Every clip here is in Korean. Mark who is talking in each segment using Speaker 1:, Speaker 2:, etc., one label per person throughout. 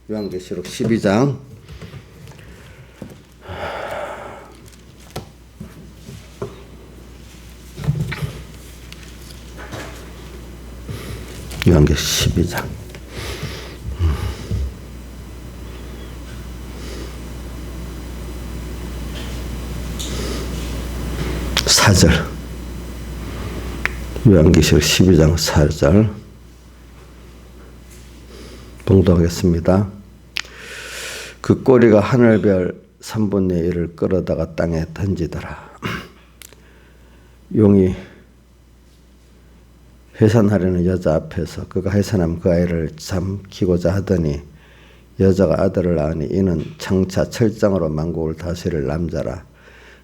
Speaker 1: 요한계시록 12장 요한계시록 12장 4절 요한계시록 12장 4절 봉독하겠습니다. 그 꼬리가 하늘별 3분의 1을 끌어다가 땅에 던지더라. 용이 해산하려는 여자 앞에서 그가 해산하면 그 아이를 삼키고자 하더니 여자가 아들을 낳으니 이는 장차 철장으로 만국을 다스릴 남자라.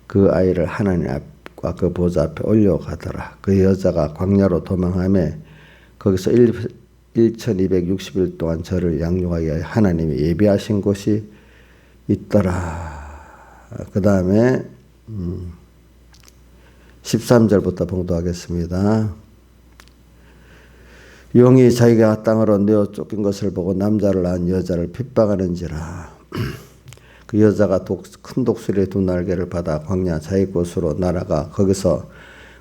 Speaker 1: 그 아이를 하나님 앞과 그 보좌 앞에 올려가더라. 그 여자가 광야로 도망하며 거기서 1260일 동안 저를 양육하기 위하여 하나님이 예비하신 곳이 있더라. 그 다음에 13절부터 봉독하겠습니다. 용이 자기가 땅으로 내어 쫓긴 것을 보고 남자를 낳은 여자를 핍박하는지라. 그 여자가 큰 독수리의 두 날개를 받아 광야 자기 곳으로 날아가 거기서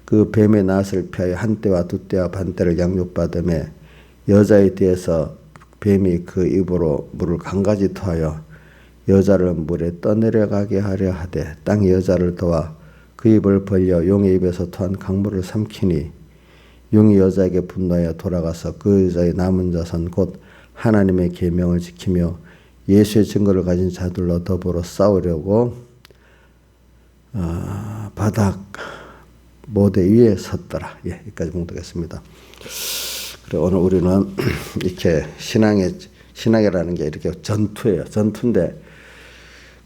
Speaker 1: 그 뱀의 낫을 피하여 한 떼와 두 떼와 반 떼를 양육받으며 여자의 뒤에서 뱀이 그 입으로 물을 강가지 토하여 여자를 물에 떠내려가게 하려 하되 땅이 여자를 도와 그 입을 벌려 용의 입에서 토한 강물을 삼키니 용이 여자에게 분노하여 돌아가서 그 여자의 남은 자손 곧 하나님의 계명을 지키며 예수의 증거를 가진 자들로 더불어 싸우려고 바닥 모대 위에 섰더라. 예, 여기까지 봉독했습니다. 그래, 오늘 우리는 이렇게 신앙이라는 게 이렇게 전투예요. 전투인데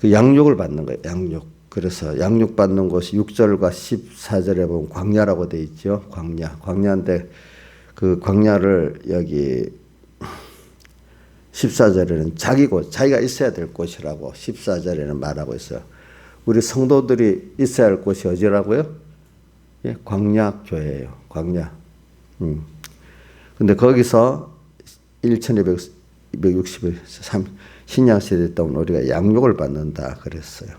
Speaker 1: 그 양육을 받는 거예요. 양육. 그래서 양육 받는 곳이 6절과 14절에 보면 광야라고 돼 있죠. 광야인데 그 광야를 여기 14절에는 자기 곳, 자기가 있어야 될 곳이라고 14절에는 말하고 있어요. 우리 성도들이 있어야 할 곳이 어디라고요? 예, 광야교회예요. 광야. 근데 거기서 1263 신약 시대 때문에 우리가 양육을 받는다 그랬어요.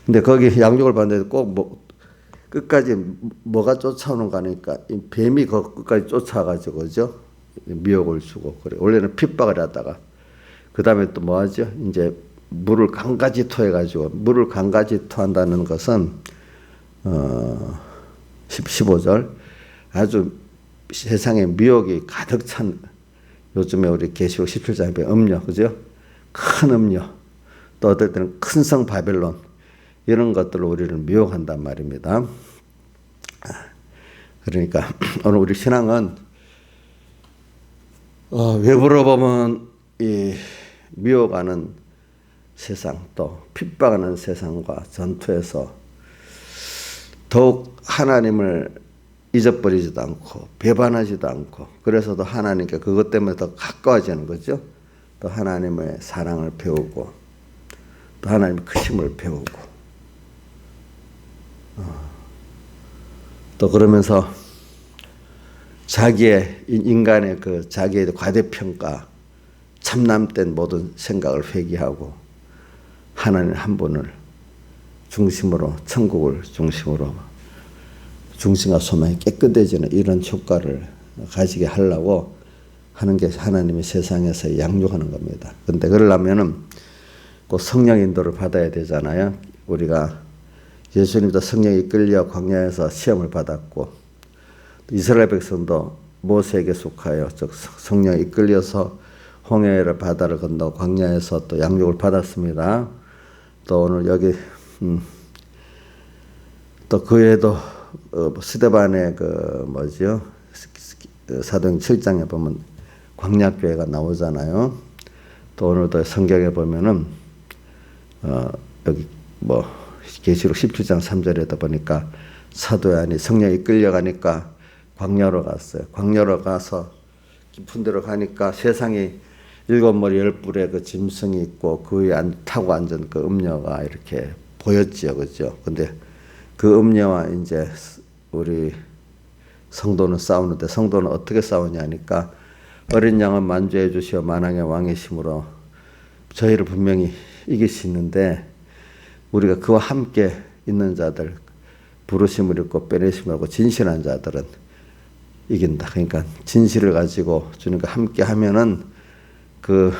Speaker 1: 근데 거기 양육을 받는데 꼭 끝까지 뭐가 쫓아오는가 하니까 뱀이 끝까지 쫓아가지고 그죠? 미혹을 주고 그래. 원래는 핍박을 하다가 그 다음에 또 뭐 하죠? 이제 물을 강가지 토해가지고 물을 강가지 토한다는 것은 15절 아주 세상에 미혹이 가득 찬 요즘에 우리 계시록 17장에 음녀 그죠? 큰 음녀 또 어떨 때는 큰 성 바벨론 이런 것들로 우리를 미혹한단 말입니다. 그러니까 오늘 우리 신앙은 외부로 보면 이 미혹하는 세상 또 핍박하는 세상과 전투에서 더욱 하나님을 잊어버리지도 않고 배반하지도 않고 그래서도 하나님께 그것 때문에 더 가까워지는 거죠. 또 하나님의 사랑을 배우고 또 하나님의 크심을 배우고 또 그러면서 자기의 인간의 그 자기의 과대평가 참남된 모든 생각을 회개하고 하나님 한 분을 중심으로 천국을 중심으로 중심과 소망이 깨끗해지는 이런 효과를 가지게 하려고 하는 게 하나님이 세상에서 양육하는 겁니다. 근데 그러려면은 꼭 성령 인도를 받아야 되잖아요. 우리가 예수님도 성령이 이끌려 광야에서 시험을 받았고 이스라엘 백성도 모세에게 속하여 즉 성령이 이끌려서 홍해를 바다를 건너 광야에서 또 양육을 받았습니다. 또 오늘 여기 또 그 외에도 스데반의 그 뭐죠? 사도행 7장에 보면 광야교회가 나오잖아요. 또 오늘도 성경에 보면은 여기 뭐 계시록 17장 3절에다 보니까 사도 요한이 성령이 끌려가니까 광야로 갔어요. 광야로 가서 깊은 데로 가니까 세상이 7머리 10뿔의 그 짐승이 있고 그 위에 타고 앉은 그 음녀가 이렇게 보였지요. 그죠? 근데 그 음녀와 이제 우리 성도는 싸우는데 성도는 어떻게 싸우냐 하니까 어린 양은 만주해 주시어 만왕의 왕이심으로 저희를 분명히 이기시는데 우리가 그와 함께 있는 자들, 부르심을 입고 빼내심을 하고 진실한 자들은 이긴다. 그러니까 진실을 가지고 주님과 함께 하면은 그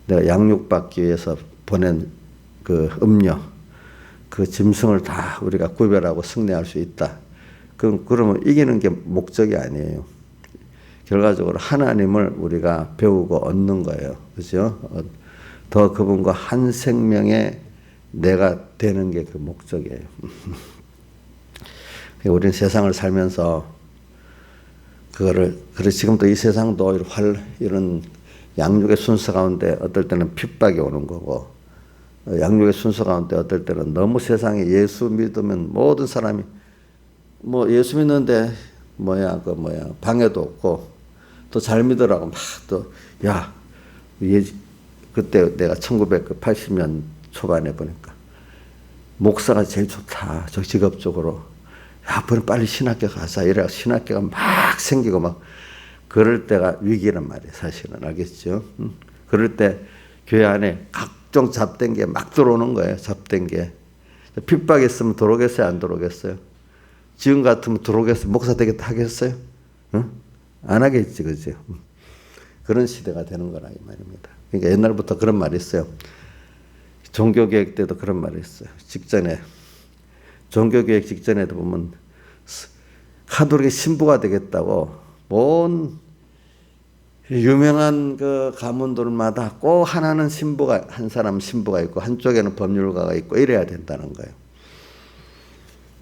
Speaker 1: 내가 양육받기 위해서 보낸 그 음료, 그 짐승을 다 우리가 구별하고 승리할 수 있다. 그러면 이기는 게 목적이 아니에요. 결과적으로 하나님을 우리가 배우고 얻는 거예요. 그죠? 더 그분과 한 생명의 내가 되는 게 그 목적이에요. 우리는 세상을 살면서 그래서 지금도 이 세상도 이런 양육의 순서 가운데 어떨 때는 핍박이 오는 거고, 양육의 순서 가운데 어떨 때는 너무 세상에 예수 믿으면 모든 사람이 뭐 예수 믿는데 방해도 없고 또 잘 믿으라고 막 또 그때 내가 1980년 초반에 보니까 목사가 제일 좋다. 저 직업적으로. 빨리 신학교 가자. 이래 신학교가 막 생기고 막 그럴 때가 위기란 말이에요. 사실은 알겠죠? 그럴 때 교회 안에 각종 잡된 게 막 들어오는 거예요. 잡된 게. 핍박했으면 들어오겠어요? 안 들어오겠어요? 지금 같으면 들어오겠어요? 목사 되겠다 하겠어요? 응? 안 하겠지, 그죠? 그런 시대가 되는 거라 이 말입니다. 그러니까 옛날부터 그런 말이 있어요. 종교개혁 때도 그런 말이 있어요. 종교개혁 직전에도 보면 카톨릭 신부가 되겠다고 뭔 유명한 그 가문들마다 꼭 하나는 한 사람 신부가 있고 한쪽에는 법률가가 있고 이래야 된다는 거예요.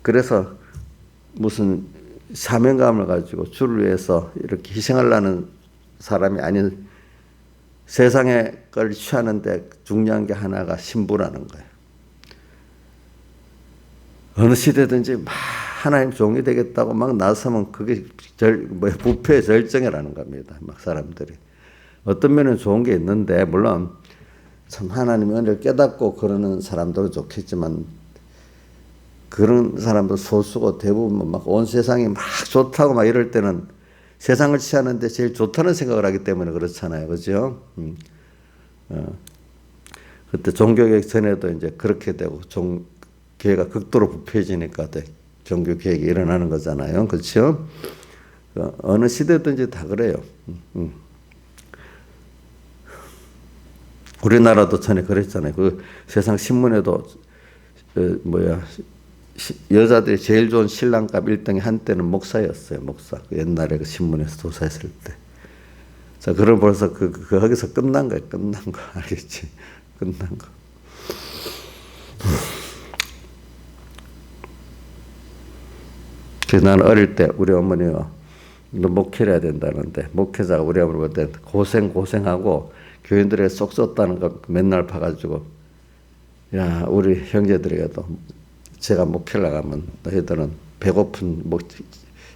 Speaker 1: 그래서 무슨 사명감을 가지고 주를 위해서 이렇게 희생하려는 사람이 아닌 세상의 걸 취하는데 중요한 게 하나가 신부라는 거예요. 어느 시대든지 막 하나님 종이 되겠다고 막 나서면 그게 부패의 절정이라는 겁니다. 막 사람들이. 어떤 면은 좋은 게 있는데 물론 참 하나님의 은혜를 깨닫고 그러는 사람들은 좋겠지만 그런 사람도 소수고 대부분 막 온 세상이 막 좋다고 막 이럴 때는 세상을 취하는데 제일 좋다는 생각을 하기 때문에 그렇잖아요. 그죠? 그때 종교개혁 전에도 이제 그렇게 되고 교회가 극도로 부패해지니까 종교개혁이 일어나는 거잖아요. 그렇죠? 어느 시대든지 다 그래요. 우리나라도 전에 그랬잖아요. 그 세상 신문에도 여자들이 제일 좋은 신랑감 1등이 한때는 목사였어요. 목사. 옛날에 그 신문에서 조사했을 때. 자, 그럼 벌써 거기서 끝난 거예요. 끝난 거. 알겠지? 끝난 거. 그래서 나는 어릴 때 우리 어머니가 너 목회를 해야 된다는데 목회자가 우리 어머니 볼 때 고생하고 교인들에게 쏙 쏟다는 거 맨날 봐가지고 우리 형제들에게도 제가 목회를 나가면 너희들은 배고픈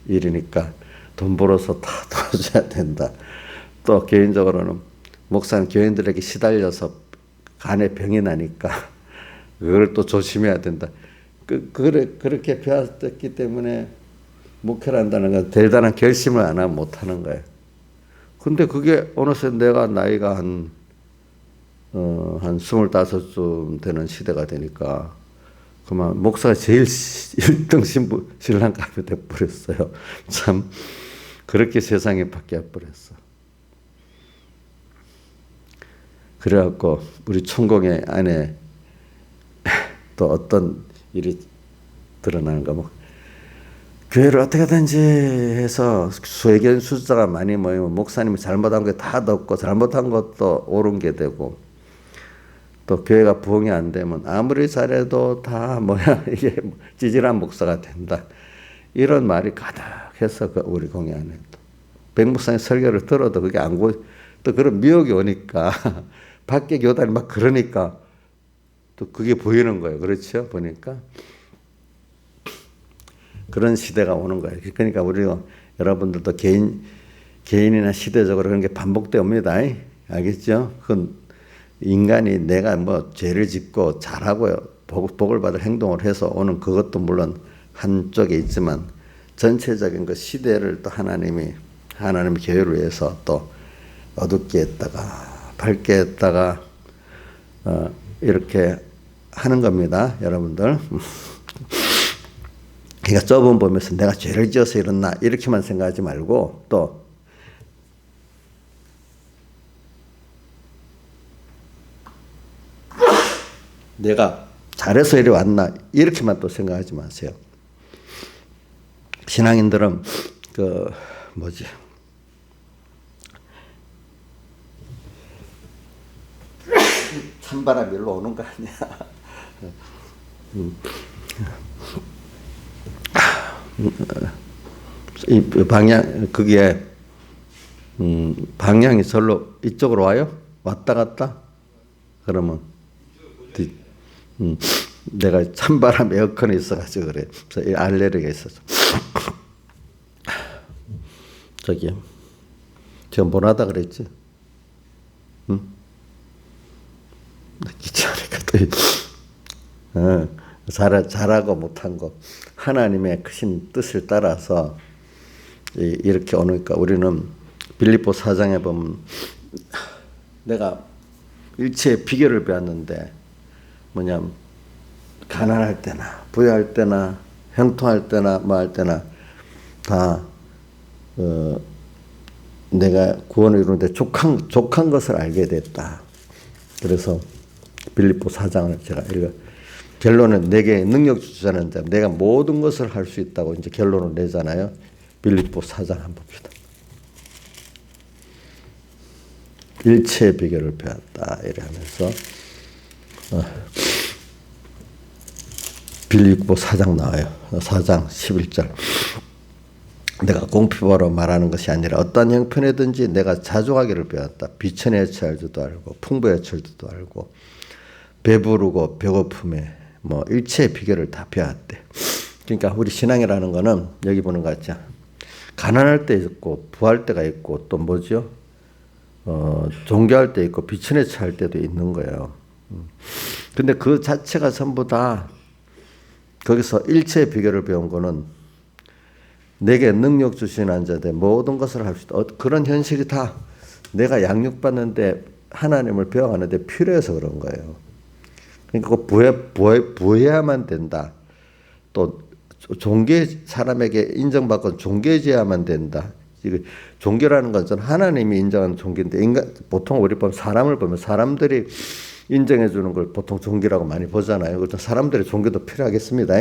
Speaker 1: 일이니까 돈 벌어서 다 도와줘야 된다. 또 개인적으로는 목사는 교인들에게 시달려서 간에 병이 나니까 그걸 또 조심해야 된다. 그렇게 배웠기 때문에 목회를 한다는 건 대단한 결심을 안 하면 못하는 거예요. 근데 그게 어느새 내가 나이가 한 25쯤 되는 시대가 되니까 그만 목사가 제일 1등 신랑감이 돼버렸어요. 참 그렇게 세상이 바뀌어버렸어. 그래갖고 우리 총공의 안에 또 어떤 일이 드러나는가 교회를 어떻게든지 해서 수의견 숫자가 많이 모이면 목사님이 잘못한 게 다 넣고 잘못한 것도 옳은 게 되고 또 교회가 부흥이 안 되면 아무리 잘해도 다 이게 찌질한 목사가 된다. 이런 말이 가득해서 우리 공회 안에 백 목사님 설교를 들어도 그게 또 그런 미혹이 오니까 밖에 교단이 막 그러니까 또 그게 보이는 거예요. 그렇죠? 보니까. 그런 시대가 오는 거예요. 그러니까 여러분들도 개인이나 시대적으로 그런 게 반복됩니다. 알겠죠? 그건 인간이 내가 죄를 짓고 잘하고 복을 받을 행동을 해서 오는 그것도 물론 한쪽에 있지만 전체적인 그 시대를 또 하나님이 하나님 교회를 위해서 또 어둡게 했다가 밝게 했다가 이렇게 하는 겁니다, 여러분들. 그러니까 좁은 보면서 내가 죄를 지어서 이렇나 이렇게만 생각하지 말고 또 내가 잘해서 이리 왔나 이렇게만 또 생각하지 마세요. 신앙인들은 찬바람이 일로 오는 거 아니야. 이 방향 그게 방향이 절로 이쪽으로 와요? 왔다 갔다? 그러면 내가 찬바람 에어컨이 있어가지고 그래. 알레르기가 있어서. 저기 제가 뭘 하다 그랬지? 응? 귀찮으니까 또 잘하고 못한 거 하나님의 크신 뜻을 따라서 이렇게 오니까 우리는 빌립보 4장에 보면 내가 일체의 비결을 배웠는데 뭐냐면 가난할 때나 부유할 때나 형통할 때나 뭐 할 때나 다 내가 구원을 이루는데 족한 것을 알게 됐다. 그래서 빌립보 4장을 제가 결론은 내게 능력 주자는데 내가 모든 것을 할 수 있다고 이제 결론을 내잖아요. 빌립보 4장 한번 봅시다. 일체의 비결을 배웠다 이래 하면서 빌립보 4장 나와요. 4장 11절. 내가 공표로 말하는 것이 아니라 어떤 형편이든지 내가 자족하기를 배웠다. 비천에 처할 줄도 알고 풍부에 처할 줄도 알고 배부르고 배고픔에 뭐 일체의 비결을 다 배웠대. 그러니까 우리 신앙이라는 거는 여기 보는 것 같죠. 가난할 때 있고 부할 때가 있고 또 뭐죠? 종교할 때 있고 비천에 처할 때도 있는 거예요. 근데 그 자체가 전부 다 거기서 일체의 비결을 배운 거는 내게 능력 주시는 자인데 모든 것을 할 수 있다. 그런 현실이 다 내가 양육받는데 하나님을 배워가는데 필요해서 그런 거예요. 그러니까 부해야만 된다. 또 사람에게 인정받고 존귀해져야만 된다. 종교라는 것은 하나님이 인정하는 종교인데 보통 우리 보면 사람을 보면 사람들이 인정해 주는 걸 보통 종교라고 많이 보잖아요. 그래서 사람들의 종교도 필요하겠습니다.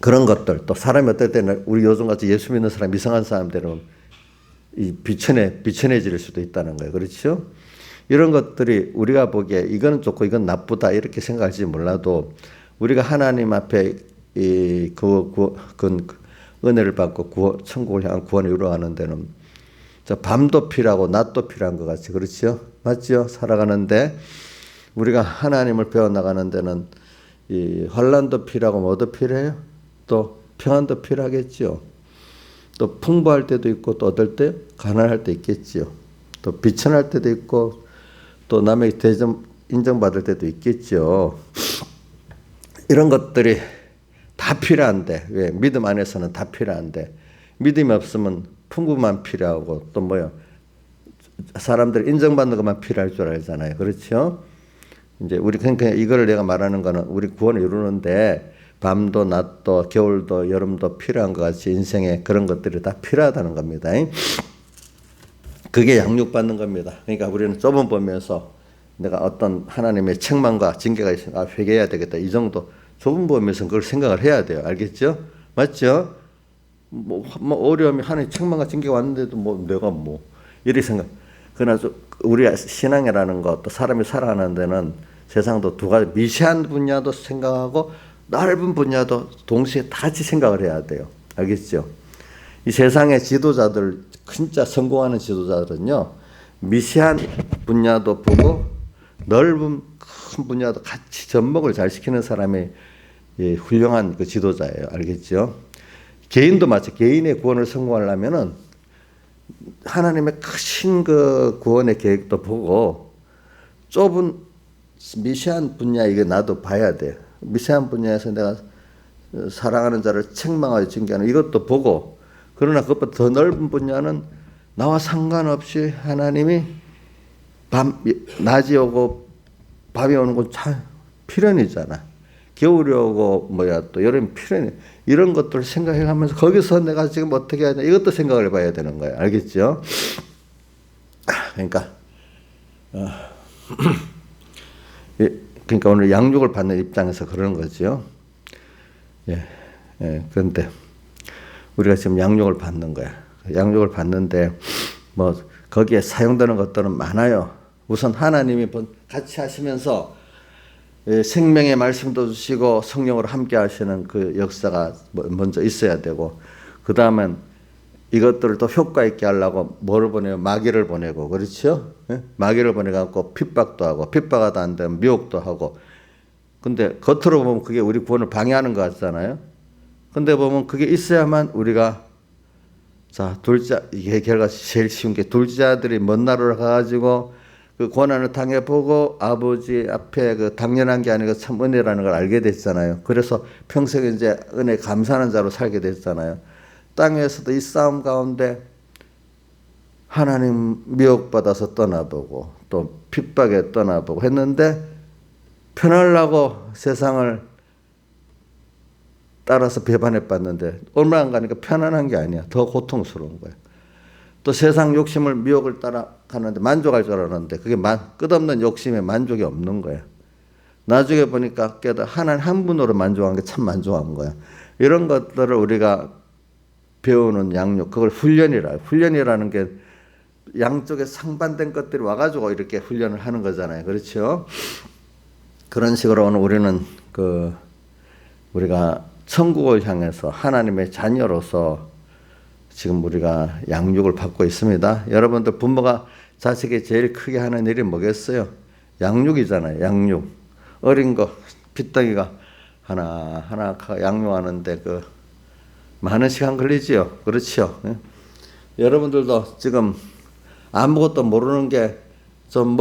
Speaker 1: 그런 것들 또 사람이 어떨 때는 우리 요즘같이 예수 믿는 사람 이상한 사람들은 이 비천해질 수도 있다는 거예요. 그렇죠? 이런 것들이 우리가 보기에 이거는 좋고 이건 나쁘다 이렇게 생각할지 몰라도 우리가 하나님 앞에 은혜를 받고 천국을 향한 구원을 이루어가는 데는 밤도 필요하고 낮도 필요한 것 같이 그렇죠? 맞죠? 살아가는데 우리가 하나님을 배워나가는 데는 이 환난도 필요하고 뭐도 필요해요? 또 평안도 필요하겠죠. 또 풍부할 때도 있고 또 어떨 때 가난할 때 있겠죠. 또 비천할 때도 있고 또 남에게 인정받을 때도 있겠죠. 이런 것들이 다 필요한데 왜 믿음 안에서는 다 필요한데 믿음이 없으면 풍부만 필요하고 또 뭐요 사람들 인정받는 것만 필요할 줄 알잖아요. 그렇죠? 이제 우리 그러니까 이거를 내가 말하는 거는 우리 구원을 이루는데 밤도 낮도 겨울도 여름도 필요한 것 같이 인생에 그런 것들이 다 필요하다는 겁니다. 그게 양육받는 겁니다. 그러니까 우리는 좁은 보면서 내가 어떤 하나님의 책망과 징계가 있으면 회개해야 되겠다. 이 정도 좁은 보면서 그걸 생각을 해야 돼요. 알겠죠? 맞죠? 뭐 어려움이 하나님 책망과 징계가 왔는데도 내가 이렇게 생각. 그러나 우리 신앙이라는 것 또 사람이 살아가는 데는 세상도 두 가지 미세한 분야도 생각하고 넓은 분야도 동시에 같이 생각을 해야 돼요. 알겠죠? 이 세상의 지도자들 진짜 성공하는 지도자들은요 미세한 분야도 보고 넓은 큰 분야도 같이 접목을 잘 시키는 사람이 훌륭한 그 지도자예요. 알겠죠? 개인도 마찬가지. 개인의 구원을 성공하려면은 하나님의 크신 그 구원의 계획도 보고 좁은 미세한 분야 이게 나도 봐야 돼. 미세한 분야에서 내가 사랑하는 자를 책망하여 징계하는 이것도 보고 그러나 그것보다 더 넓은 분야는 나와 상관없이 하나님이 낮이 오고 밤이 오는 건 참 필연이잖아. 겨울이 오고 또 여름이 필연이. 이런 것들을 생각해가면서 거기서 내가 지금 어떻게 해야 되나 이것도 생각을 해봐야 되는 거예요. 알겠죠? 그러니까 그러니까 오늘 양육을 받는 입장에서 그러는 거죠. 그런데 우리가 지금 양육을 받는 거야. 양육을 받는데 거기에 사용되는 것들은 많아요. 우선 하나님이 같이 하시면서 생명의 말씀도 주시고 성령으로 함께 하시는 그 역사가 먼저 있어야 되고, 그 다음엔 이것들을 또 효과 있게 하려고 뭐를 보내요? 마귀를 보내고, 그렇죠? 마귀를 보내갖고 핍박도 하고, 핍박하다 안 되면 미혹도 하고. 근데 겉으로 보면 그게 우리 구원을 방해하는 것 같잖아요. 근데 보면 그게 있어야만 우리가, 자, 이게 결과 제일 쉬운 게 둘째 아들이 먼 나라로 가가지고 그 고난을 당해보고 아버지 앞에 그 당연한 게 아니고 참 은혜라는 걸 알게 됐잖아요. 그래서 평생 이제 은혜 감사하는 자로 살게 됐잖아요. 땅에서도 이 싸움 가운데 하나님 미혹받아서 떠나보고 또 핍박에 떠나보고 했는데 편하려고 세상을 따라서 배반해봤는데 얼마 안 가니까 편안한 게 아니야. 더 고통스러운 거야. 또 세상 욕심을 미혹을 따라가는데 만족할 줄 알았는데 그게 끝없는 욕심에 만족이 없는 거야. 나중에 보니까 하나님 한 분으로 만족한 게 참 만족한 거야. 이런 것들을 우리가 배우는 양육, 그걸 훈련이라는 게 양쪽에 상반된 것들이 와가지고 이렇게 훈련을 하는 거잖아요. 그렇죠? 그런 식으로 오늘 우리는 우리가 천국을 향해서 하나님의 자녀로서 지금 우리가 양육을 받고 있습니다. 여러분들 부모가 자식이 제일 크게 하는 일이 뭐겠어요? 양육이잖아요. 양육. 어린 거 핏덩이가 하나 양육하는데 많은 시간 걸리지요. 그렇죠? 여러분들도 지금 아무것도 모르는 게 좀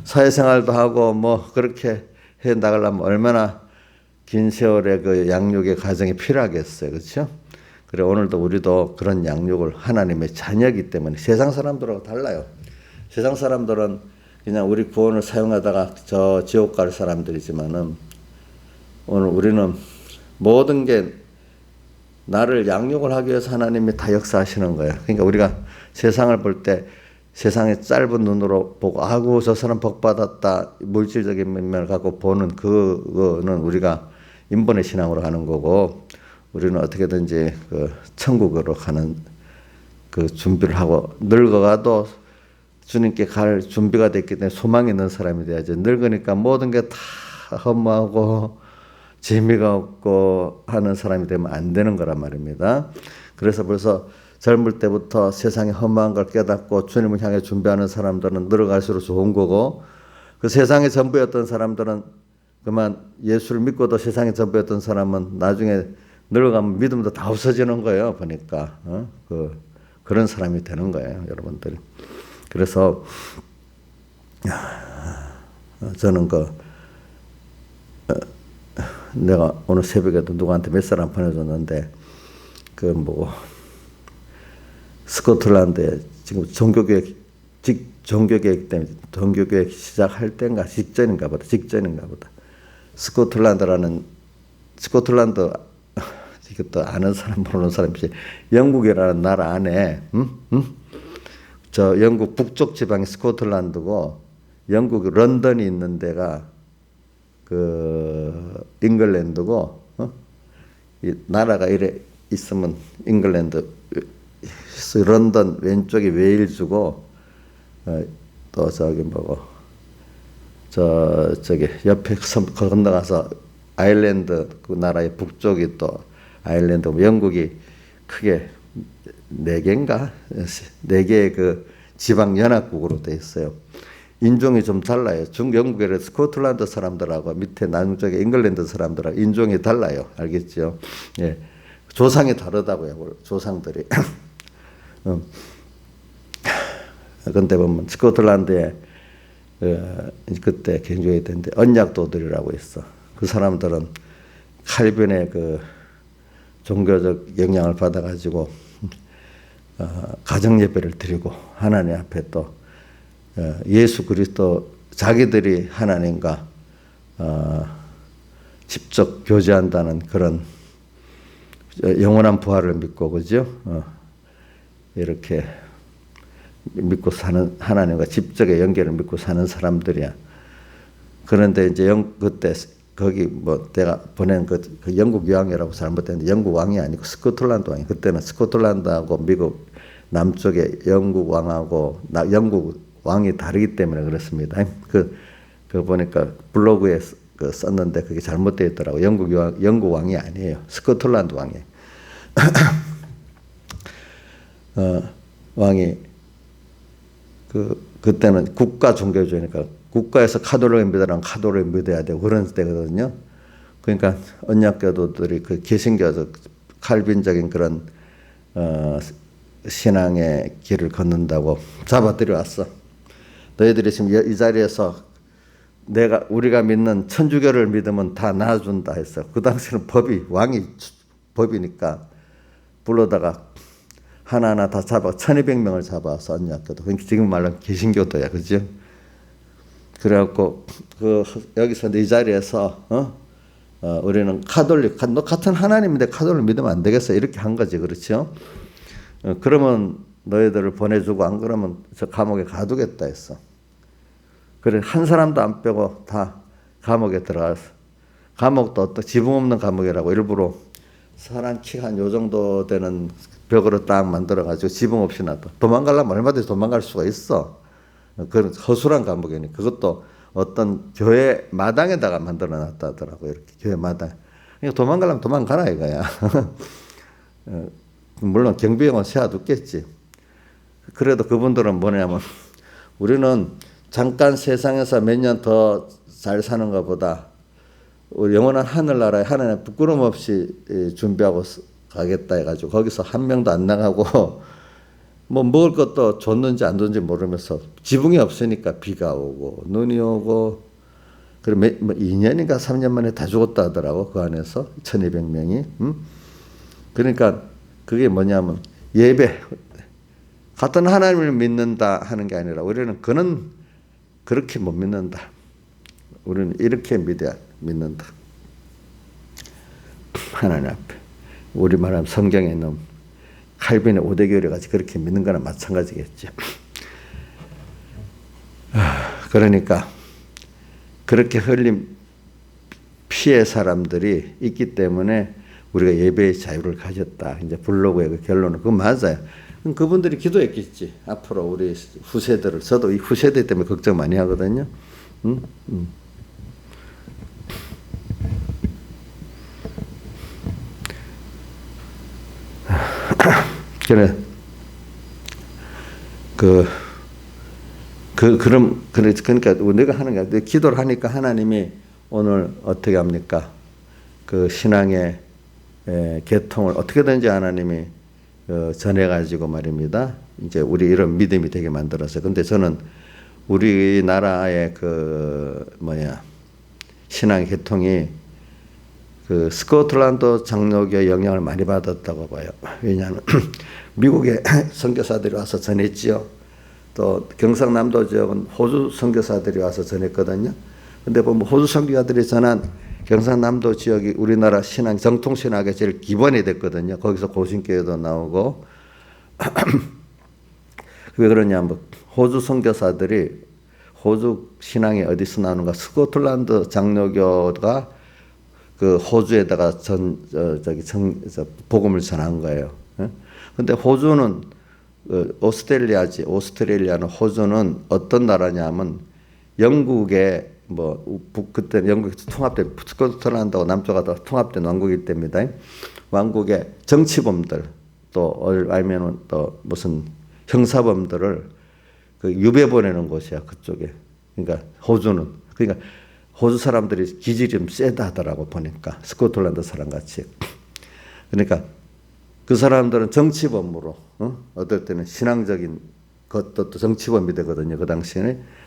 Speaker 1: 사회생활도 하고 그렇게 해 나가려면 얼마나 긴 세월의 그 양육의 과정이 필요하겠어요. 그렇죠? 그래 오늘도 우리도 그런 양육을 하나님의 자녀이기 때문에 세상 사람들하고 달라요. 세상 사람들은 그냥 우리 구원을 사용하다가 저 지옥 갈 사람들이지만은 오늘 우리는 모든 게 나를 양육을 하기 위해서 하나님이 다 역사하시는 거예요. 그러니까 우리가 세상을 볼 때 세상의 짧은 눈으로 보고 아이고 저 사람 복 받았다 물질적인 면을 갖고 보는 그거는 우리가 인본의 신앙으로 가는 거고, 우리는 어떻게든지 천국으로 가는 그 준비를 하고 늙어가도 주님께 갈 준비가 됐기 때문에 소망이 있는 사람이 돼야지. 늙으니까 모든 게 다 허무하고 재미가 없고 하는 사람이 되면 안 되는 거란 말입니다. 그래서 벌써 젊을 때부터 세상의 허무한 걸 깨닫고 주님을 향해 준비하는 사람들은 늙어갈수록 좋은 거고, 그 세상의 전부였던 사람들은 그만 예수를 믿고도 세상의 전부였던 사람은 나중에 늙어가면 믿음도 다 없어지는 거예요. 보니까 그런 사람이 되는 거예요, 여러분들. 그래서 저는 내가 오늘 새벽에도 누구한테 몇 사람 보내줬는데 스코틀랜드에 지금 종교개혁 때문에 종교개혁 시작할 때인가 직전인가 보다. 스코틀랜드 이것도 아는 사람 모르는 사람이지, 영국이라는 나라 안에 저 영국 북쪽 지방이 스코틀랜드고 영국 런던이 있는 데가 잉글랜드고, 이 나라가 이래 있으면 잉글랜드, 런던 왼쪽이 웨일즈고, 또 저기 옆에 섬 건너가서 아일랜드, 그 나라의 북쪽이 또 아일랜드, 영국이 크게 4개인가? 4개의 그 지방 연합국으로 돼 있어요. 인종이 좀 달라요. 영국의 스코틀랜드 사람들하고 밑에 남쪽의 잉글랜드 사람들하고 인종이 달라요. 알겠죠? 예. 조상이 다르다고요. 조상들이. 근데 보면 스코틀랜드에 그때 굉장히 됐는데 언약도들이라고 있어. 그 사람들은 칼빈의 그 종교적 영향을 받아가지고 가정 예배를 드리고 하나님 앞에 또 예수 그리스도 자기들이 하나님과 직접 교제한다는 그런 영원한 부활을 믿고 그죠? 이렇게 믿고 사는 하나님과 직접의 연결을 믿고 사는 사람들이야. 그런데 이제 그때 거기 뭐 내가 보낸 그 영국 여왕이라고 잘못했는데 영국 왕이 아니고 스코틀랜드 왕이 그때는 스코틀랜드하고 미국 남쪽에 영국 왕하고 영국 왕이 다르기 때문에 그렇습니다. 그 보니까 블로그에 썼는데 그게 잘못되어 있더라고. 영국 왕이 아니에요. 스코틀랜드 왕이에요. 왕이 그때는 국가 종교주의니까 국가에서 카톨릭을 믿으라면 카톨릭을 믿어야 되고 그런 때거든요. 그러니까 언약교도들이 그 개신교에서 칼빈적인 그런 신앙의 길을 걷는다고 잡아들여 왔어. 너희들이 지금 이 자리에서 우리가 믿는 천주교를 믿으면 다 나아준다 했어. 그 당시에는 왕이 법이니까 불러다가 하나하나 다 1200명을 잡아서 언약교도. 그러니까 지금 말로 개신교도야. 그죠? 그래갖고, 여기서 이 자리에서, 우리는 너 같은 하나님인데 카톨릭 믿으면 안 되겠어. 이렇게 한 거지. 그렇죠? 그러면 너희들을 보내주고 안 그러면 저 감옥에 가두겠다 했어. 그래, 한 사람도 안 빼고 다 감옥에 들어가서. 감옥도 지붕 없는 감옥이라고 일부러 사람 키가 한 요 정도 되는 벽으로 딱 만들어가지고 지붕 없이 놔둬. 도망가려면 얼마든지 도망갈 수가 있어. 그런 허술한 감옥이니 그것도 어떤 교회 마당에다가 만들어 놨다 하더라고요. 이렇게 교회 마당. 그러니까 도망가려면 도망가라 이거야. 물론 경비용은 세워뒀겠지. 그래도 그분들은 뭐냐면 우리는 잠깐 세상에서 몇 년 더 잘 사는 것보다 우리 영원한 하늘나라에 하나님 부끄럼 없이 준비하고 가겠다 해가지고 거기서 한 명도 안 나가고 뭐 먹을 것도 줬는지 안 줬는지 모르면서 지붕이 없으니까 비가 오고 눈이 오고 그리고 뭐 2년인가 3년 만에 다 죽었다 하더라고. 그 안에서 1200명이. 그러니까 그게 뭐냐면 예배 같은 하나님을 믿는다 하는 게 아니라 우리는 그렇게 못 믿는다. 우리는 이렇게 믿는다. 하나님 앞에 우리 말하면 성경에 있는 칼빈의 5대 교리 같이 그렇게 믿는 거나 마찬가지겠죠. 그러니까 그렇게 흘린 피의 사람들이 있기 때문에 우리가 예배의 자유를 가졌다. 이제 블로그의 그 결론은 그거 맞아요. 그분들이 기도했겠지. 앞으로 우리 후세들을 저도 이 후세대 때문에 걱정 많이 하거든요. 그래. 그러니까 내가 하는 게 기도를 하니까 하나님이 오늘 어떻게 합니까? 그 신앙의 개통을 어떻게든지 하나님이 전해가지고 말입니다. 이제 우리 이런 믿음이 되게 만들었어요. 근데 저는 우리나라의 신앙 개통이 그 스코틀랜드 장로교의 영향을 많이 받았다고 봐요. 왜냐하면 미국의 선교사들이 와서 전했지요. 또 경상남도 지역은 호주 선교사들이 와서 전했거든요. 근데 보면 호주 선교사들이 전한 경상남도 지역이 우리나라 신앙, 정통 신학의 제일 기본이 됐거든요. 거기서 고신교회도 나오고. 왜 그러냐면 호주 선교사들이 호주 신앙이 어디서 나오는가? 스코틀랜드 장로교가 그 호주에다가 복음을 전한 거예요. 근데 호주는 오스트레일리아지. 오스트레일리아는 호주는 어떤 나라냐면 영국의 그때 영국이 통합된 스코틀랜드하고 남쪽하고 통합된 왕국이기 때문에 왕국의 정치범들 또 아니면은 또 무슨 형사범들을 유배 보내는 곳이야 그쪽에. 그러니까 호주는 그러니까 호주 사람들이 기질이 좀 세다 하더라고 보니까 스코틀랜드 사람 같이. 그러니까 그 사람들은 정치범으로 어떨 때는 신앙적인 것도 또 정치범이 되거든요 그 당시에는.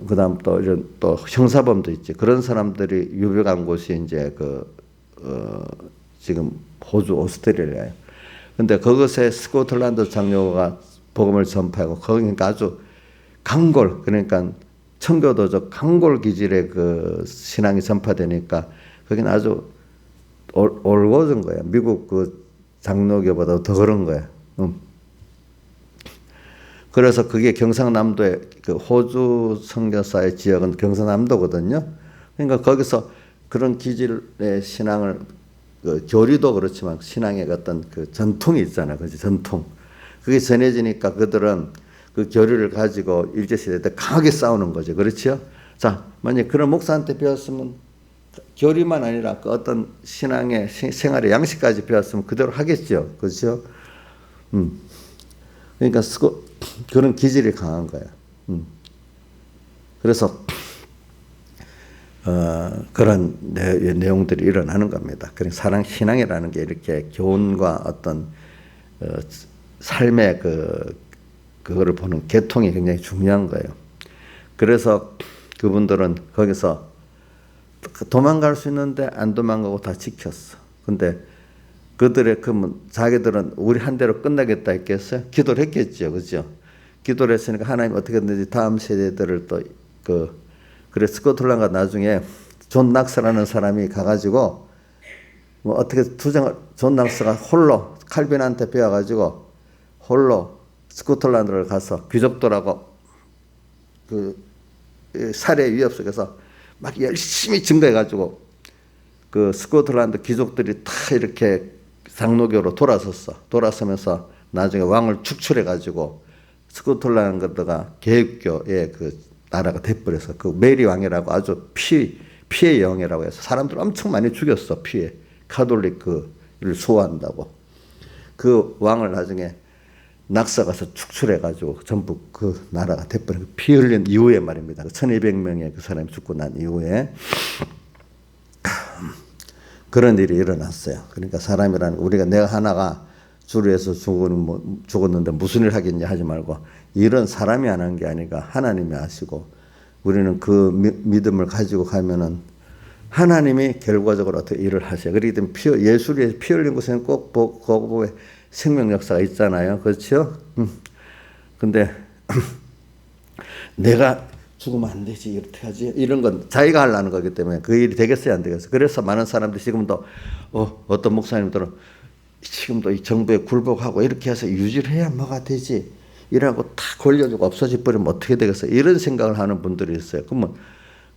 Speaker 1: 그다음 또 이런 또 형사범도 있지. 그런 사람들이 유배 간 곳이 이제 지금 호주 오스트레일리아예요. 근데 그것에 스코틀랜드 장로가 복음을 전파하고 거기니까 아주 강골, 그러니까 청교도적 강골 기질의 그 신앙이 전파되니까 거기는 아주 올곧은 거야. 미국 그 장로교보다 더 그런 거야. 그래서 그게 경상남도의 그 호주 선교사의 지역은 경상남도거든요. 그러니까 거기서 그런 기질의 신앙을 그 교리도 그렇지만 신앙의 어떤 그 전통이 있잖아요. 그지 전통. 그게 전해지니까 그들은 그 교리를 가지고 일제시대 때 강하게 싸우는 거죠. 그렇죠? 자, 만약 그런 목사한테 배웠으면 교리만 아니라 그 어떤 신앙의 생활의 양식까지 배웠으면 그대로 하겠죠. 그렇죠? 그러니까 그런 기질이 강한 거야. 그래서 그런 내용들이 일어나는 겁니다. 그러니까 사랑 신앙이라는 게 이렇게 교훈과 어떤 삶의 그거를 보는 계통이 굉장히 중요한 거예요. 그래서 그분들은 거기서 도망갈 수 있는데 안 도망가고 다 지켰어. 근데 그들의 자기들은 우리 한 대로 끝나겠다 했겠어요? 기도를 했겠죠. 그죠? 기도를 했으니까 하나님 어떻게든지 다음 세대들을 그래 스코틀랜드가 나중에 존 낙스라는 사람이 가가지고 뭐 어떻게 존 낙스가 홀로 칼빈한테 배워가지고 홀로 스코틀랜드를 가서 귀족들하고 그 살해 위협 속에서 막 열심히 증거해가지고 그 스코틀랜드 귀족들이 다 이렇게 장로교로 돌아서면서 나중에 왕을 축출해가지고 스코틀랜드가 개혁교의 그 나라가 돼버려서 그 메리 왕이라고 아주 피해 영이라고 해서 사람들 엄청 많이 죽였어. 피해 카톨릭을 수호한다고. 그 왕을 나중에 낙서 가서 축출해가지고 전부 그 나라가 돼버린 피 흘린 이후에 말입니다. 1200명의 그 사람이 죽고 난 이후에 그런 일이 일어났어요. 그러니까 사람이라는 우리가 내가 하나가 주를 위해서 죽었는데 무슨 일 하겠냐 하지 말고 일은 사람이 안 한 게 아니라 하나님이 하시고 우리는 그 믿음을 가지고 가면은 하나님이 결과적으로 어떻게 일을 하셔요. 그렇기 때문에 예수를 위해서 피 흘린 곳에는 꼭 거기에 생명 역사가 있잖아요. 그렇죠? 근데 내가 죽으면 안 되지. 이렇게 하지. 이런 건 자기가 하려는 거기 때문에 그 일이 되겠어요? 안 되겠어요? 그래서 많은 사람들이 지금도 어떤 목사님들은 지금도 이 정부에 굴복하고 이렇게 해서 유지를 해야 뭐가 되지. 이라고 다 걸려주고 없어져 버리면 어떻게 되겠어요? 이런 생각을 하는 분들이 있어요. 그러면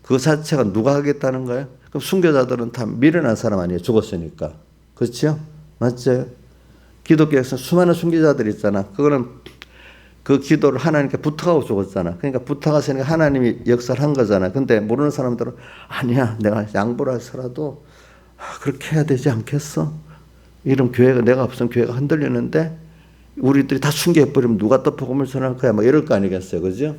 Speaker 1: 그 자체가 누가 하겠다는 거예요? 그럼 순교자들은 다 미련한 사람 아니에요? 죽었으니까. 그렇죠? 맞죠? 기독교에서 수많은 순교자들이 있잖아. 그거는 그 기도를 하나님께 부탁하고 죽었잖아. 그러니까 부탁하시니까 하나님이 역사를 한 거잖아. 근데 모르는 사람들은 아니야. 내가 양보를 해서라도 그렇게 해야 되지 않겠어? 이런 교회가 내가 없으면 교회가 흔들리는데 우리들이 다 순교해버리면 누가 또 복음을 전할 거야? 뭐 이럴 거 아니겠어요. 그죠?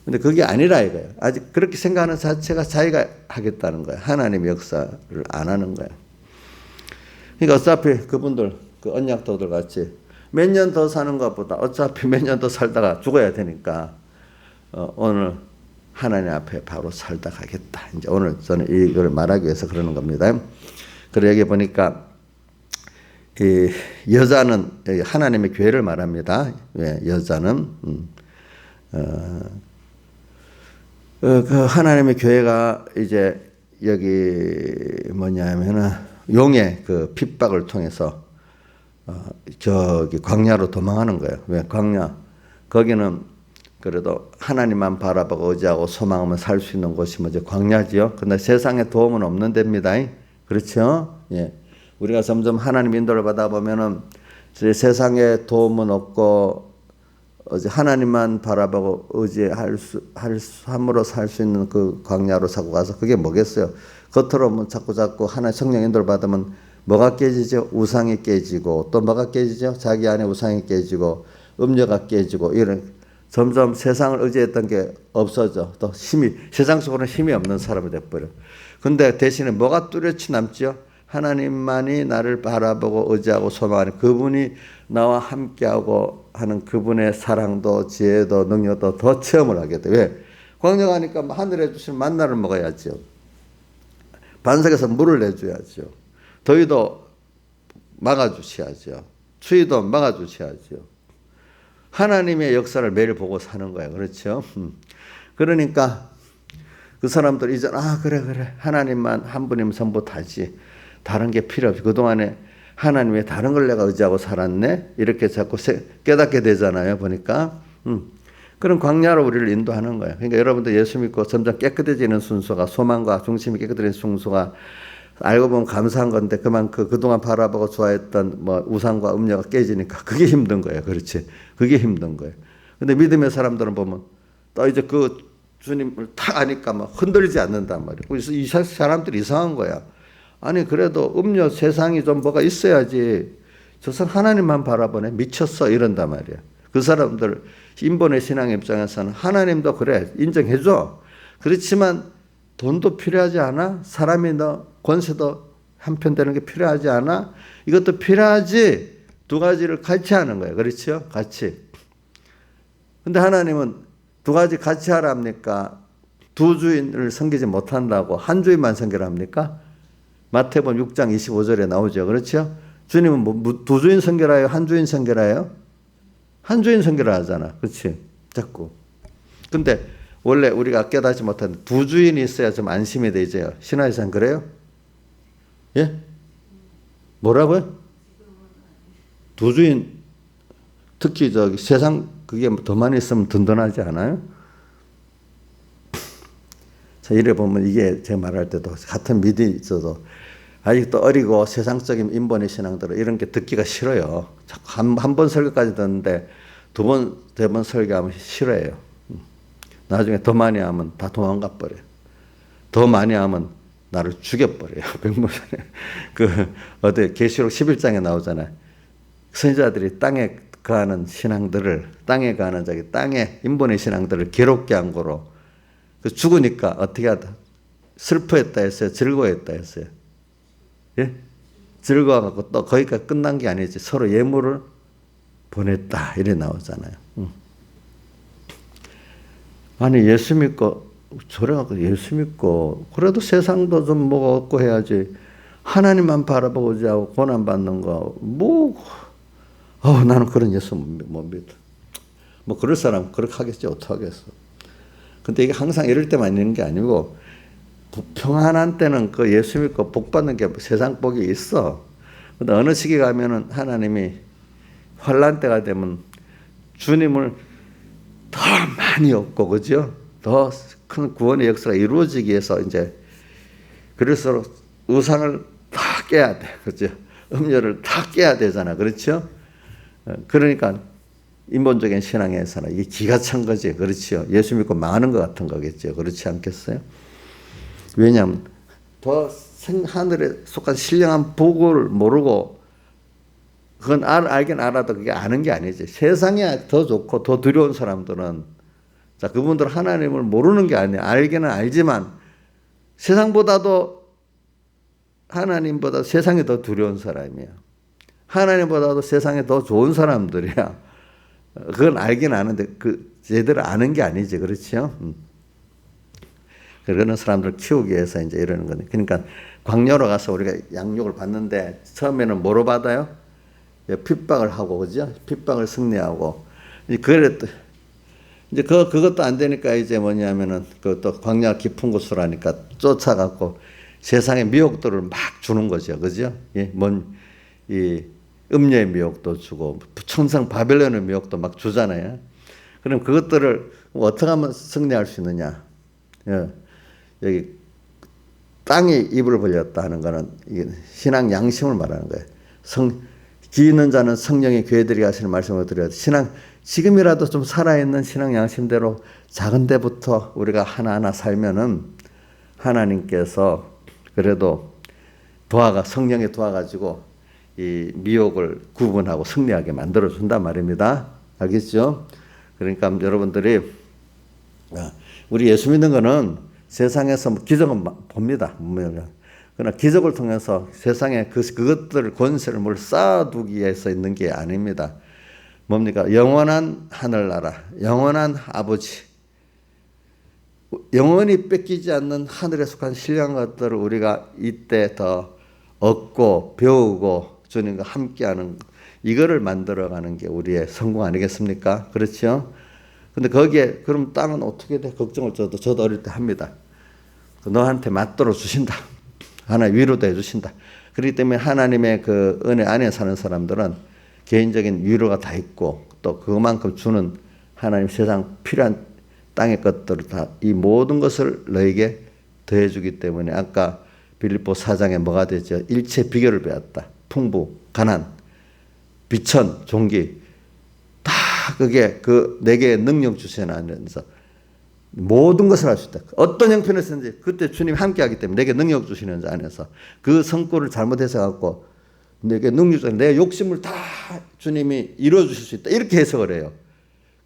Speaker 1: 근데 그게 아니라 이거예요. 아직 그렇게 생각하는 자체가 자기가 하겠다는 거예요. 하나님의 역사를 안 하는 거예요. 그러니까 어차피 그분들, 그 언약도들 같이 몇 년 더 사는 것보다 어차피 몇 년 더 살다가 죽어야 되니까 오늘 하나님 앞에 바로 살다 가겠다. 이제 오늘 저는 이걸 말하기 위해서 그러는 겁니다. 그래 여기 보니까 이 여자는 하나님의 교회를 말합니다. 왜 여자는 그 하나님의 교회가 이제 여기 뭐냐면은 용의 그 핍박을 통해서 저기 광야로 도망하는 거예요. 왜 광야? 거기는 그래도 하나님만 바라보고 의지하고 소망하면 살 수 있는 곳이 뭐죠? 광야지요. 근데 세상에 도움은 없는 데입니다. 그렇죠? 예. 우리가 점점 하나님 인도를 받아 보면은 세상에 도움은 없고 하나님만 바라보고 함으로 살 수 있는 그 광야로 사고 가서 그게 뭐겠어요? 겉으로 뭐 자꾸 하나의 성령 인도를 받으면 뭐가 깨지죠? 우상이 깨지고 또 뭐가 깨지죠? 자기 안에 우상이 깨지고 음료가 깨지고 이런 점점 세상을 의지했던 게 없어져. 또 세상 속으로는 힘이 없는 사람이 돼버려. 근데 대신에 뭐가 뚜렷이 남죠? 하나님만이 나를 바라보고 의지하고 소망하는 그분이 나와 함께하고 하는 그분의 사랑도 지혜도 능력도 더 체험을 하게 돼. 왜? 광야 가니까 하늘에 주신 만나를 먹어야죠. 반석에서 물을 내줘야죠. 더위도 막아주셔야죠. 추위도 막아주셔야죠. 하나님의 역사를 매일 보고 사는 거예요. 그렇죠? 그러니까 그 사람들 이제 그래 하나님만 한 분이면 전부 다지. 다른 게 필요 없이 그동안에 하나님 왜 다른 걸 내가 의지하고 살았네? 이렇게 자꾸 깨닫게 되잖아요. 보니까. 그런 광야로 우리를 인도하는 거예요. 그러니까 여러분들 예수 믿고 점점 깨끗해지는 순서가 소망과 중심이 깨끗해지는 순서가 알고 보면 감사한 건데 그동안 바라보고 좋아했던 우상과 음료가 깨지니까 그게 힘든 거예요. 그렇지. 그게 힘든 거예요. 근데 믿음의 사람들은 보면 또 이제 그 주님을 다 아니까 막 흔들리지 않는단 말이에요. 그래서 이 사람들이 이상한 거야. 아니 그래도 음료 세상이 좀 뭐가 있어야지. 저 사람 하나님만 바라보네. 미쳤어 이런단 말이야. 그 사람들 인본의 신앙의 입장에서는 하나님도 그래 인정해줘. 그렇지만 돈도 필요하지 않아? 사람이 권세도 한편되는 게 필요하지 않아? 이것도 필요하지. 두 가지를 같이 하는 거예요. 그렇죠? 같이. 근데 하나님은 두 가지 같이 하라 합니까? 두 주인을 섬기지 못한다고 한 주인만 섬기라 합니까? 마태복음 6장 25절에 나오죠. 그렇죠? 주님은 두 주인 섬기라요? 한 주인 섬기라요? 한 주인 섬기라 하잖아. 그렇지? 자꾸. 근데 원래 우리가 깨닫지 못한 두 주인이 있어야 좀 안심이 되죠. 신화에서는 그래요? 예? 뭐라고요? 두 주인, 특히 세상 그게 더 많이 있으면 든든하지 않아요? 자, 이래 보면 이게 제가 말할 때도 같은 믿음이 있어도 아직도 어리고 세상적인 인본의 신앙들은 이런 게 듣기가 싫어요. 한 번 설교까지 듣는데 두 번, 세 번 설교하면 싫어해요. 나중에 더 많이 하면 다 도망가 버려요. 더 많이 하면 나를 죽여버려요. 어디 계시록 11장에 나오잖아요. 선지자들이 땅에 거하는 신앙들을, 땅에 거하는 땅에 인본의 신앙들을 괴롭게 한 거로 죽으니까 어떻게 하다? 슬퍼했다 했어요? 즐거워했다 했어요? 예? 즐거워갖고 또 거기까지 끝난 게 아니지. 서로 예물을 보냈다. 이래 나오잖아요. 아니, 예수 믿고, 저래갖고 예수 믿고, 그래도 세상도 좀 뭐가 없고 해야지. 하나님만 바라보고자 하고 고난받는 거, 나는 그런 예수 못 믿어. 그럴 사람 그렇게 하겠지. 어떡하겠어. 근데 이게 항상 이럴 때만 있는 게 아니고, 평안한 때는 그 예수 믿고 복 받는 게 세상 복이 있어. 근데 어느 시기 가면은 하나님이 환란 때가 되면 주님을 더 많이 얻고, 그죠? 더 큰 구원의 역사가 이루어지기 위해서 이제 그래서 우상을 다 깨야 돼. 그죠? 음료를 다 깨야 되잖아. 그렇죠? 그러니까 인본적인 신앙에서는 이게 기가 찬 거지. 그렇죠? 예수 믿고 망하는 것 같은 거겠죠. 그렇지 않겠어요? 왜냐하면 더 하늘에 속한 신령한 복을 모르고 그건 알긴 알아도 그게 아는 게 아니지. 세상에 더 좋고 더 두려운 사람들은 자, 그분들 하나님을 모르는 게 아니야. 알기는 알지만 세상보다도 하나님보다 세상이 더 두려운 사람이야. 하나님보다도 세상에 더 좋은 사람들이야. 그건 알긴 아는데 제대로 아는 게 아니지. 그렇죠? 그런 사람들을 키우기 위해서 이제 이러는 거네. 그러니까 광야로 가서 우리가 양육을 받는데 처음에는 뭐로 받아요? 핍박을 하고, 그죠? 핍박을 승리하고. 이제 그것도 안 되니까 이제 뭐냐면은 또 광야 깊은 곳으로 하니까 쫓아갖고 세상의 미혹들을 막 주는 거죠. 그죠? 이 음녀의 미혹도 주고 천상 바벨론의 미혹도 막 주잖아요. 그럼 그것들을 어떻게 하면 승리할 수 있느냐? 여기 땅이 입을 벌렸다 하는 거는 이게 신앙 양심을 말하는 거예요. 기 있는 자는 성령의 교회들이 하시는 말씀을 드려야 돼. 지금이라도 좀 살아있는 신앙 양심대로 작은 데부터 우리가 하나하나 살면은 하나님께서 그래도 성령에 도와가지고 이 미혹을 구분하고 승리하게 만들어준단 말입니다. 알겠죠? 그러니까 여러분들이 우리 예수 믿는 거는 세상에서 기적은 봅니다. 그러나 기적을 통해서 세상에 그것들 권세를 쌓아두기 위해서 있는 게 아닙니다. 뭡니까? 영원한 하늘나라, 영원한 아버지, 영원히 뺏기지 않는 하늘에 속한 신령한 것들을 우리가 이때 더 얻고 배우고 주님과 함께하는 이거를 만들어가는 게 우리의 성공 아니겠습니까? 그렇죠? 근데 거기에 그럼 땅은 어떻게 돼? 걱정을 저도 어릴 때 합니다. 너한테 맞들어 주신다. 하나의 위로도 해주신다. 그렇기 때문에 하나님의 그 은혜 안에 사는 사람들은 개인적인 위로가 다 있고 또 그만큼 주는 하나님 세상 필요한 땅의 것들을 다 이 모든 것을 너에게 더해주기 때문에 아까 빌립보 4장에 뭐가 되죠? 일체 비결을 배웠다. 풍부, 가난, 비천, 종기 다 그게 그 내게 능력 주시면서 모든 것을 할 수 있다. 어떤 형편에서든지 그때 주님이 함께하기 때문에 내게 능력 주시는 자 안에서 그 성과를 잘못해서 갖고 내게 능력 주시는 내 욕심을 다 주님이 이루어 주실 수 있다. 이렇게 해석을 해요.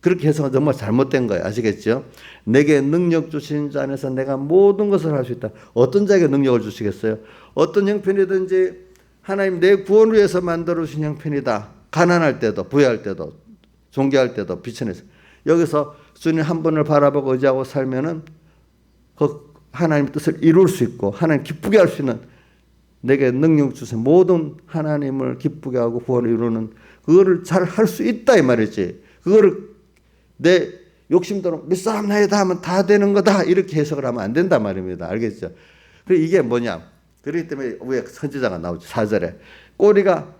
Speaker 1: 그렇게 해석은 정말 잘못된 거예요. 아시겠죠? 내게 능력 주신 자 안에서 내가 모든 것을 할 수 있다. 어떤 자에게 능력을 주시겠어요? 어떤 형편이든지 하나님 내 구원을 위해서 만들어 주신 형편이다. 가난할 때도 부유할 때도 존귀할 때도 비천에서 여기서 주님 한 분을 바라보고 의지하고 살면은 그 하나님의 뜻을 이룰 수 있고 하나님 기쁘게 할 수 있는 내게 능력 주신 모든 하나님을 기쁘게 하고 구원을 이루는 그거를 잘 할 수 있다 이 말이지. 그거를 내 욕심대로 믿사람 나이다 하면 다 되는 거다 이렇게 해석을 하면 안 된단 말입니다. 알겠죠? 그리고 이게 뭐냐? 그렇기 때문에 위에 선지자가 나오죠. 4절에 꼬리가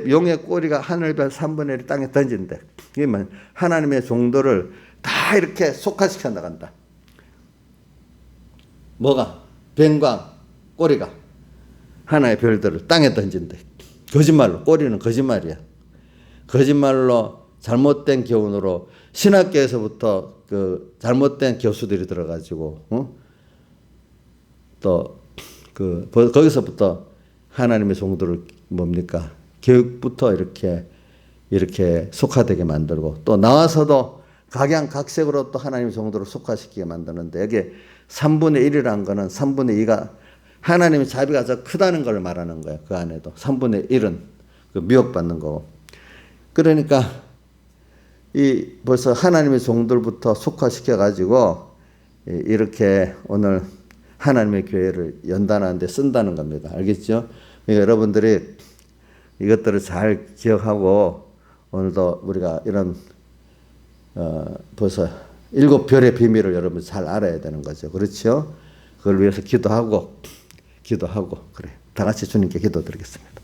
Speaker 1: 용의 꼬리가 하늘별 3분의 1 땅에 던진대. 이게 뭐 하나님의 종들을 다 이렇게 속화시켜 나간다. 뭐가? 뱀과 꼬리가 하나의 별들을 땅에 던진대. 거짓말로. 꼬리는 거짓말이야. 거짓말로 잘못된 교훈으로 신학교에서부터 그 잘못된 교수들이 들어가지고 또 그 거기서부터 하나님의 종들을 뭡니까? 교육부터 이렇게 속화되게 만들고 또 나와서도 각양각색으로 또 하나님의 종들을 속화시키게 만드는데 여기 3분의 1이라는 거는 3분의 2가 하나님의 자비가 더 크다는 걸 말하는 거예요. 그 안에도 3분의 1은 그 미혹받는 거고. 그러니까 이 벌써 하나님의 종들부터 속화시켜 가지고 이렇게 오늘 하나님의 교회를 연단하는데 쓴다는 겁니다. 알겠죠? 그러니까 여러분들이 이것들을 잘 기억하고 오늘도 우리가 이런 벌써 7별의 비밀을 여러분 잘 알아야 되는 거죠. 그렇죠? 그걸 위해서 기도하고 그래. 다 같이 주님께 기도드리겠습니다.